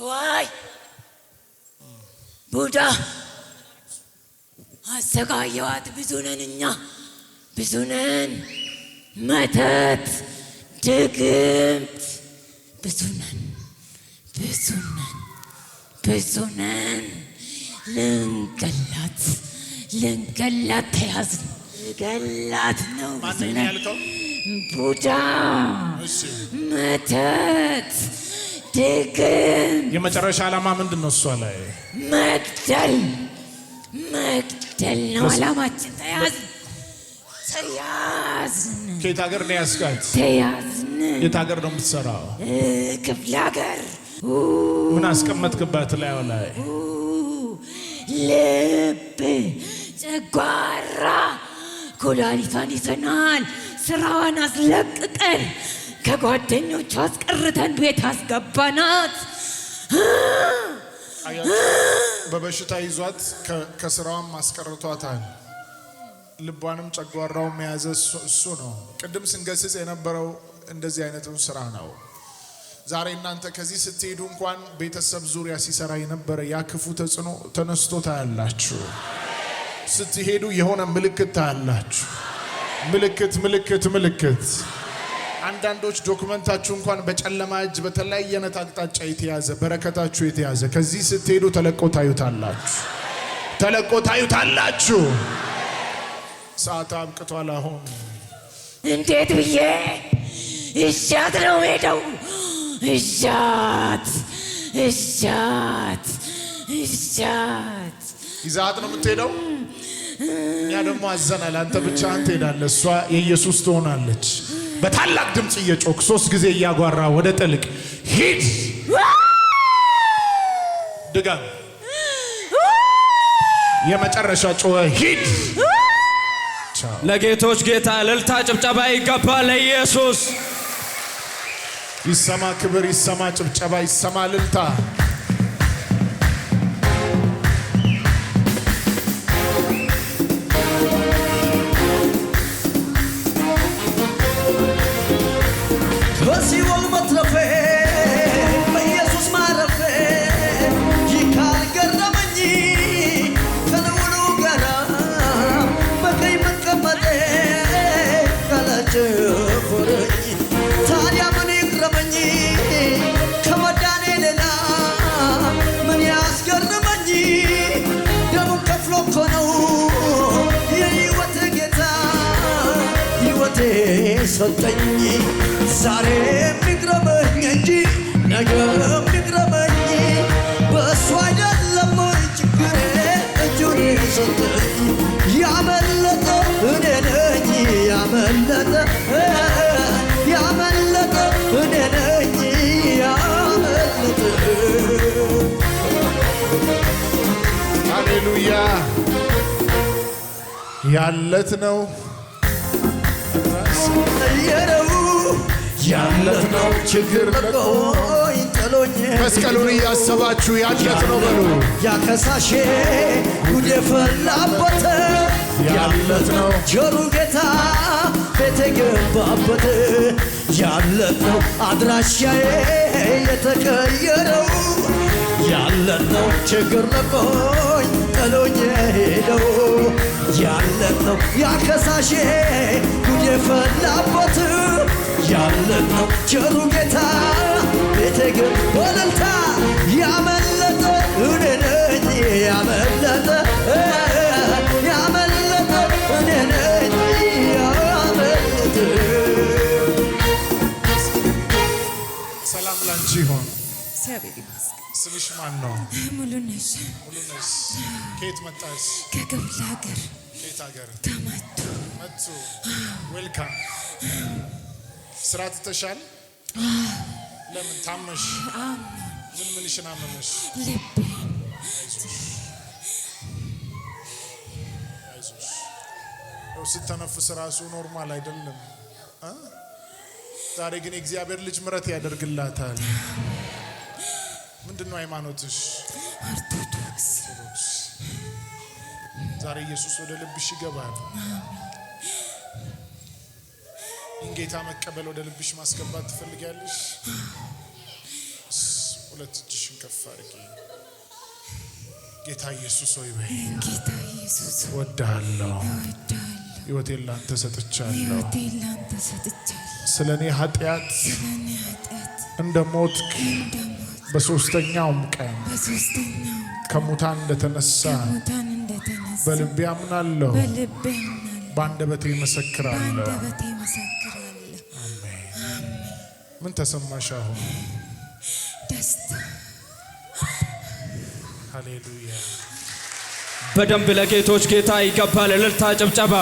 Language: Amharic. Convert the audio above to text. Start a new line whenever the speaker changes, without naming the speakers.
ዋይ ቡዳ አሰቃየዋት። ብዙ ነን እኛ ብዙ ነን። መተት ድግምት ብዙ ነን ብዙ ነን ብዙ ነን። ልንገላት ተያዝን። ልገላት ነው። ብዙ ነን። ቡዳ መተት ድግምት።
የመጨረሻ ዓላማ ምንድን ነው? እሷ ላይ
መግደል ነው ዓላማችን። ተያዝን።
ከየት ሀገር ነው ያስጋት?
ተያዝን።
የት ሀገር ነው የምትሰራው?
ክፍለ ሀገር።
ምን አስቀመጥክባት ላይ?
ልብ፣ ጨጓራ፣ ኩላሊቷን ይዘናል። ስራዋን አስለቅቀን ከጓደኞቿ አስቀርተን ቤት አስገባናት።
በበሽታ ይዟት ከስራዋም አስቀርቷታል። ልቧንም ጨጓራውም የያዘ እሱ ነው። ቅድም ስንገስጽ የነበረው እንደዚህ አይነቱን ስራ ነው። ዛሬ እናንተ ከዚህ ስትሄዱ እንኳን ቤተሰብ ዙሪያ ሲሰራ የነበረ ያ ክፉ ተጽዕኖ ተነስቶ ታያላችሁ። ስትሄዱ የሆነ ምልክት ታያላችሁ። ምልክት። አንዳንዶች ዶክመንታችሁ እንኳን በጨለማ እጅ በተለያየ አይነት አቅጣጫ የተያዘ በረከታችሁ የተያዘ ከዚህ ስትሄዱ ተለቆ ታዩታላችሁ። ሰዓት አብቅቷል። አሁን
እንዴት ብዬ እሻት ነው ሄደው እሻት
ይዛት ነው የምትሄደው። እኛ ደግሞ አዘናል። አንተ ብቻህን ትሄዳለህ፣ እሷ የኢየሱስ ትሆናለች። በታላቅ ድምፅ እየጮክ 3 ጊዜ እያጓራ ወደ ጥልቅ ሂድ። ድጋም የመጨረሻ ጮኸ ሂድ።
ለጌቶች ጌታ እልልታ ጭብጨባ ይገባል። ለኢየሱስ
ይሰማ ክብር፣ ይሰማ ጭብጨባ፣ ይሰማ እልልታ።
በሲኦል መትረፌ በኢየሱስ ማረፌ ይህ ካልገረመኝ ከልዑሉ ጋራ በቀኝ መቀመጤ ካላጨፈረኝ ታዲያ ምን ይግረመኝ? ከመዳኔ ሌላ ምን ያስገርመኝ? ደሙን ከፍሎ እኮ ነው የሕይወት ጌታ ሕይወቴ ሰጠኝ። ዛሬ የሚግረመኝ እንጂ ነገ የሚግረመኝ በእሱ አይደለም ችግሬ እጁን ሰጠኝ። ያመለጠ እኔ ነኝ ያመለጠ እኔ ነኝ ያመለጠ።
ሃሌሉያ። ያለት ነው ያለት ነው ችግር
ለቆኝ ጥሎኝ
መስቀሉን እያሰባችሁ ያለት ነው በሉ።
ያከሳሼ ጉድ የፈላበት
ያለት ነው
ቸሩ ጌታ ቤቴ ገባበት። ያለት ነው አድራሻዬ የተቀየረው። ያለት ነው ችግር ለቆኝ ጥሎኝ ሄደው። ያለት ነው ያከሳሼ ጉድ የፈላበት። ያለት ነው ቸሩ ጌታ ቤቴ ገባበት። ያመለጠ እኔ ነኝ ያመለጠ እኔ ነኝ ያመለጠ።
ሰላም ላንቺ ይሁን። ስምሽ ማን ነው?
ሙሉነሽ።
ከየት መጣሽ?
ከክፍለ ሀገር።
ከየት ሀገር?
ከመቱ።
ዌልካም። ስራ ትተሻል? ለምን ታመሽ? ምንሽን አመመሽ? አይዞሽ። ስተነፍስ ራሱ ኖርማል አይደለም። ዛሬ ግን የእግዚአብሔር ልጅ ምሕረት ያደርግላታል። ምንድነው ሃይማኖትሽ?
ኦርቶዶክስ።
ዛሬ ኢየሱስ ወደ ልብሽ ይገባል። ጌታ መቀበል ወደ ልብሽ ማስገባት ትፈልጊያለሽ? ሁለት እጅሽን ከፍ አድርጊ። ጌታ ኢየሱስ ሆይ በይ።
ጌታ ኢየሱስ
እወድሃለሁ፣
እወድሃለሁ፣
ሕይወቴን ላንተ ሰጥቻለሁ።
ሕይወቴን ላንተ ሰጥቻለሁ።
ስለ እኔ ኃጢአት
ስለኔ ኃጢአት
እንደ ሞትክ
እንደሞት
በሦስተኛውም ቀን
በሦስተኛው
ከሙታን እንደተነሳ
ሙታን እንደተነሳ
በልቤ አምናለሁ፣
በልቤ አምናለሁ፣
በአንደበቴ እመሰክራለሁ።
በአንደበቴ እመሰክራለሁ።
አሜን። ምን ተሰማሽ አሁን?
ደስታ።
ሃሌሉያ።
በደንብ ለጌቶች ጌታ ይገባል። እልልታ ጭብጨባ